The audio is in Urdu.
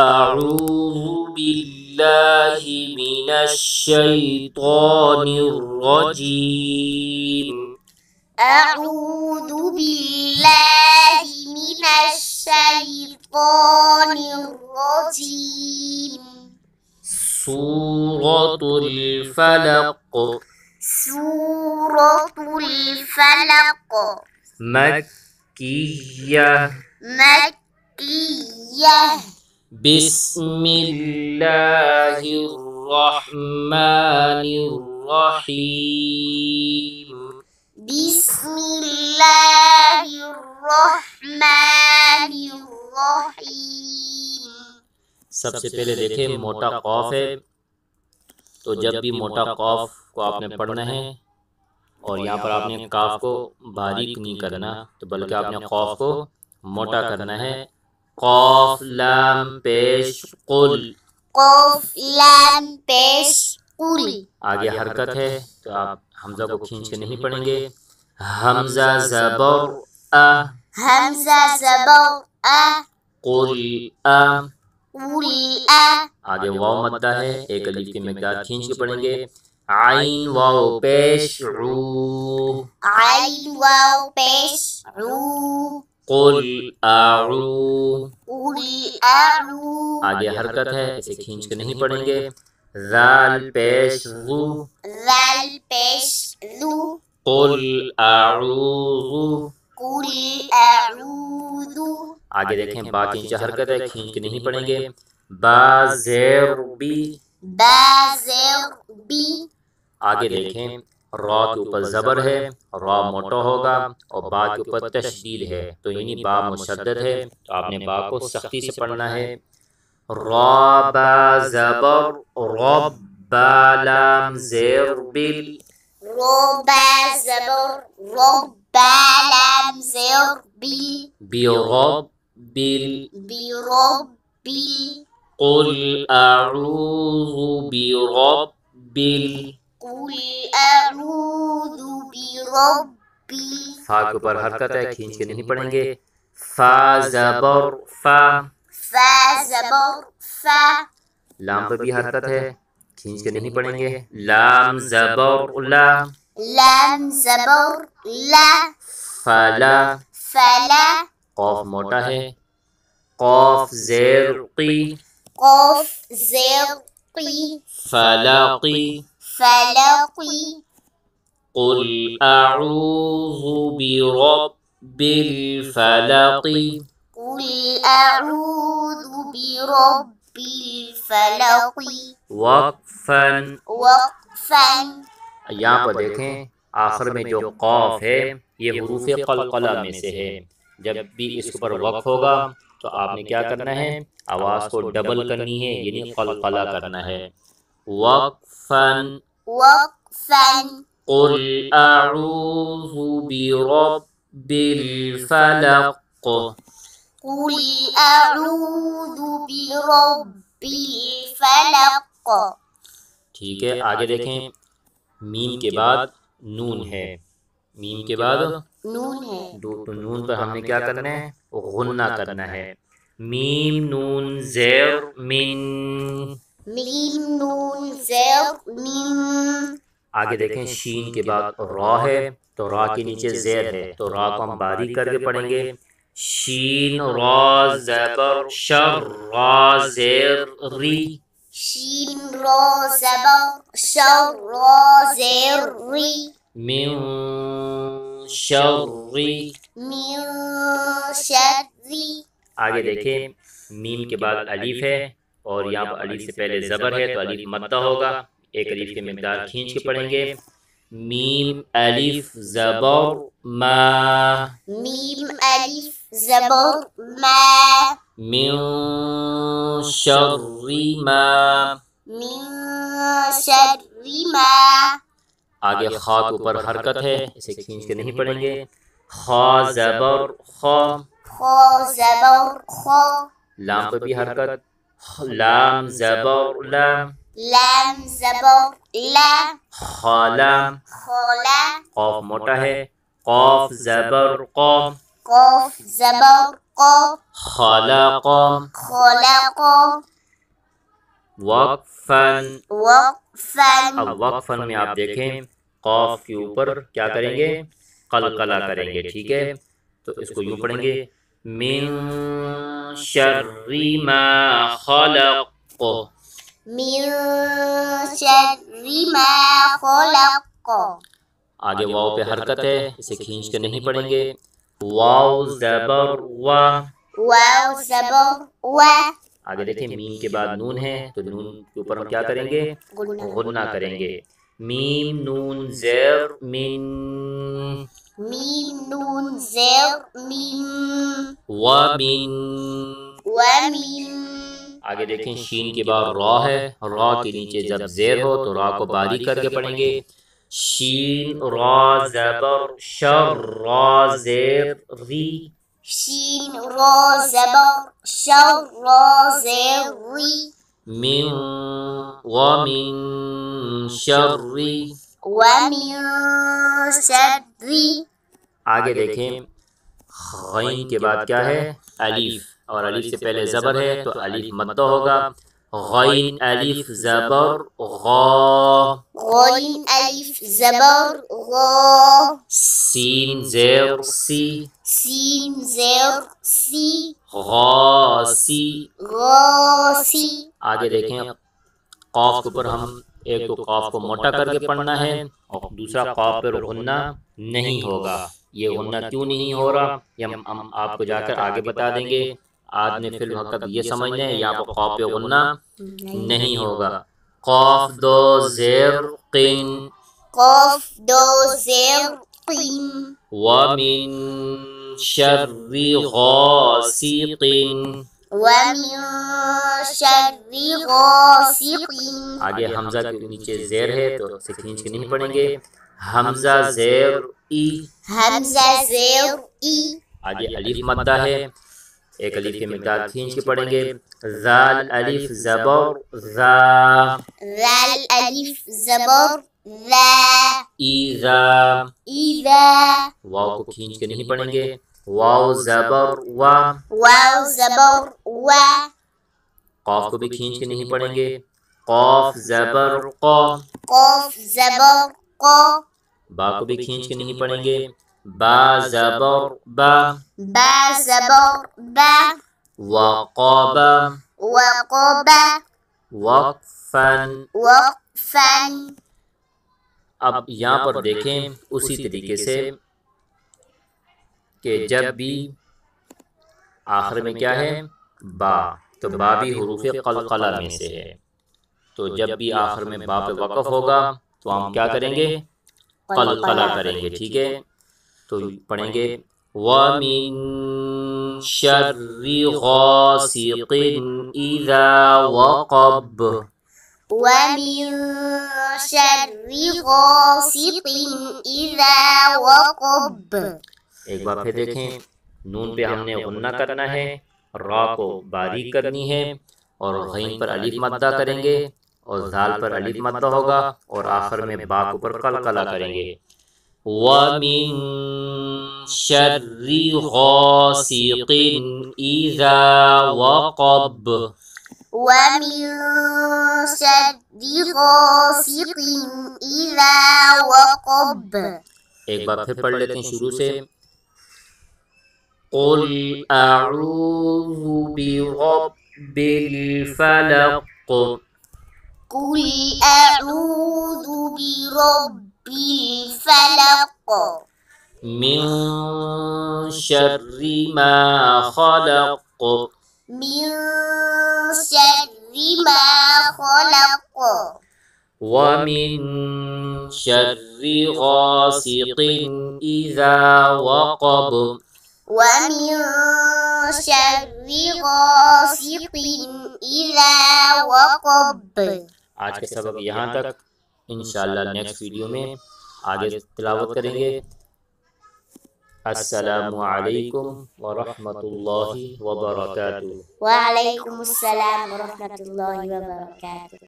أعوذ بالله من الشيطان الرجيم. أعوذ بالله من الشيطان الرجيم. سورة الفلق. سورة الفلق مكية. مكية. بسم الله الرحمن الرحيم. بسم الله الرحمن الرحيم. سب سے پہلے دیکھیں موٹا قاف ہے، تو جب بھی موٹا قاف کو آپ نے پڑھنا ہے اور یہاں پر آپ نے کاف کو باریک نہیں کرنا، تو بلکہ آپ نے قاف کو موٹا کرنا ہے. قاف لام پیش قل. قاف لام پیش قل. آگے حرکت ہے تو آپ حمزہ کو کھینچ کے نہیں پڑھیں گے. حمزہ زبر ا. حمزہ زبر ا. قل ا. قل ا. آگے واو مدہ ہے، ایک الف کی مقدار کھینچ کے پڑھیں گے. عین واو پیش عو. عین واو پیش عو. قل اعو. قل اعو. آگے حرکت ہے، اسے کھینچ کے نہیں پڑھیں گے. ذال پیش ذو. ذال پیش ذو. قل اعوذ. قل اعوذ. آگے دیکھیں با کی نیچے حرکت ہے، کھینچ کے نہیں پڑھیں گے. با زیر بی. با زیر بی. آگے دیکھیں را کے اوپر زبر ہے، را موٹا ہوگا، اور با کے اوپر تشدید ہے، تو یعنی با مشدد ہے، تو آپ نے با کو سختی سے پڑھنا ہے. را با زبر رب. با لام زیر بل. ربا زبر ربا لام زیر بی. برب بل. برب بی. قل اعوذ برب بل. قل اعوذ برب. فا کے اوپر حرکت ہے، کھینچ کے نہیں پڑھیں گے. فا زبر فا. فا زبر فا. لام پر بھی حرکت ہے، کھینچ کے نہیں پڑھیں گے. لام زبر لا. لام زبر لا. فلا. فلا. قاف موٹا ہے. قاف زیر قی. قاف زیر قی. فلاقی. فلقی. قل اعوذ برب الفلق. قل اعوذ برب الفلق. وقفا. وقفا. یہاں پر دیکھیں آخر میں جو قاف ہے یہ حروف قلقلہ میں سے ہے. جب بھی اس کے اوپر وقف ہوگا تو آپ نے کیا کرنا ہے، آواز کو ڈبل کرنی ہے، یعنی قلقلہ کرنا ہے. وقفا. وقفا. قل اعوذ برب الفلق. قل اعوذ برب الفلق. ٹھیک ہے، آگے دیکھیں میم کے بعد نون ہے. میم کے بعد نون ہے. تو نون پر ہم نے کیا کرنا ہے، غنہ کرنا ہے. میم نون زیر من. میم نون زیر من. آگے دیکھیں شین کے بعد را ہے، تو را کے نیچے زیر ہے، تو را کو ہم باریک کر کے پڑھیں گے. شین را زبر شر. را زیر ری. شین را زبر شر. را زیر ری. من شر. من شر. آگے دیکھیں میم کے بعد الف ہے، اور یہاں پر الف سے پہلے زبر ہے، تو الف مدہ ہوگا، ایک الف کی مقدار کھینچ کے پڑھیں گے. میم الف زبر ما. میم الف زبر ما. من شر ما. من شر ما. آگے خا کے اوپر حرکت ہے، اسے کھینچ کے نہیں پڑھیں گے. خا زبر خا. خا زبر خا. لام پر بھی حرکت. لام زبر لام. لام زبر لا. خالام. خلا. قاف موٹا ہے. قاف زبر قاف. قاف زبر خلق خلق وقفن. وقفا اب وقفن میں آپ دیکھیں قاف کے اوپر کیا کریں گے؟ قلقلہ کریں گے. ٹھیک ہے، تو اس کو یوں پڑھیں گے من شر ما خلق. من شر ما خلق. آگے واو پہ حرکت ہے، اسے کھینچ کے نہیں پڑھیں گے. واو زبر و. واو زبر و. آگے دیکھیں میم کے بعد نون ہے، تو نون کے اوپر ہم کیا کریں گے؟ غنہ کریں گے. میم نون زیر من. میم نون زیر میم. ومن. ومن. آگے دیکھیں شین کے بعد را ہے، را کے نیچے جب زیر ہو تو را کو باریک کر کے پڑھیں گے. شین را زبر شر، را زیر ری. شین را زبر شر را زیر ری. من ومن شر. ومن شر. آگے دیکھیں غین کے بعد کیا ہے؟ الف، اور الف سے پہلے زبر ہے تو الف مدہ ہوگا. غین الف زبر غا. غین الف زبر غا. سین زیر سی. سین زیر سی. غاسی. غاسی. آگے دیکھیں قاف کے اوپر ہم ایک تو قاف کو موٹا کر کے پڑھنا ہے اور دوسرا قاف پر غنہ نہیں ہوگا. یہ غنہ کیوں نہیں ہو رہا یہ ہم آپ کو جا کر آگے بتا دیں گے. آج نے فی الوقت یہ سمجھنا ہے یہاں پر قاف پہ غنہ نہیں ہوگا. قاف دو زیر قن. قاف دو زیر قن. ومن شر غاسق. ومن شر غاسق. آگے حمزہ کے نیچے زیر ہے تو اسے کھینچ کے نہیں پڑھیں گے. حمزہ زیر ای. حمزہ زیر ای. آگے الف مدہ ہے، ایک الف کی مقدار کھینچ کے پڑھیں گے. ذال الف زبر ذا. ذال الف زبر ذا. ایذا. ایذا. واو کو کھینچ کے نہیں پڑھیں گے. واو زبر وا. واو زبر وا. قاف کو بھی کھینچ کے نہیں پڑھیں گے. قاف زبر قا. قاف زبر قا. با کو بھی کھینچ کے نہیں پڑھیں گے. با زبر با. با زبر با. وقابا. وقبا. وقفن. وقفا. اب یہاں پر دیکھیں اسی طریقے سے کہ جب بھی آخر میں کیا ہے؟ با، تو با بھی حروف قلقلہ میں سے ہے. تو جب بھی آخر میں با پہ وقف ہوگا تو ہم کیا کریں گے؟ قلقلہ کریں گے. ٹھیک ہے، تو پڑھیں گے وَمِن شَرِّ غَاسِقٍ إِذَا وَقَبَ. ومن شر غاسق إذا وقب. ایک بار پھر دیکھیں، نون پہ ہم نے غنہ کرنا ہے، را کو باریک کرنی ہے اور غین پر الف مدہ کریں گے اور ذال پر الف مدہ ہوگا اور آخر میں با کے اوپر قلقلہ کریں گے. وَمِن شَرِّ غَاسِقٍ إِذَا وَقَبَ. ومن شر غاسق إذا وقب. ایک بار پھر پڑھ لیتے ہیں شروع سے. قُلْ أَعُوذُ بِرَبِّ الْفَلَقِ. قل أعوذ برب الفلق. من شر ما خلق. من شر ما خلق. ومن شر غاسق إذا وقب. ومن شر غاسق إذا وقب. آج کا سبق یہاں تک، انشاءاللہ نیکسٹ ویڈیو میں آگے تلاوت کریں گے. السلام علیکم ورحمۃ اللہ وبرکاتہ. وعليكم السلام ورحمة الله وبركاته.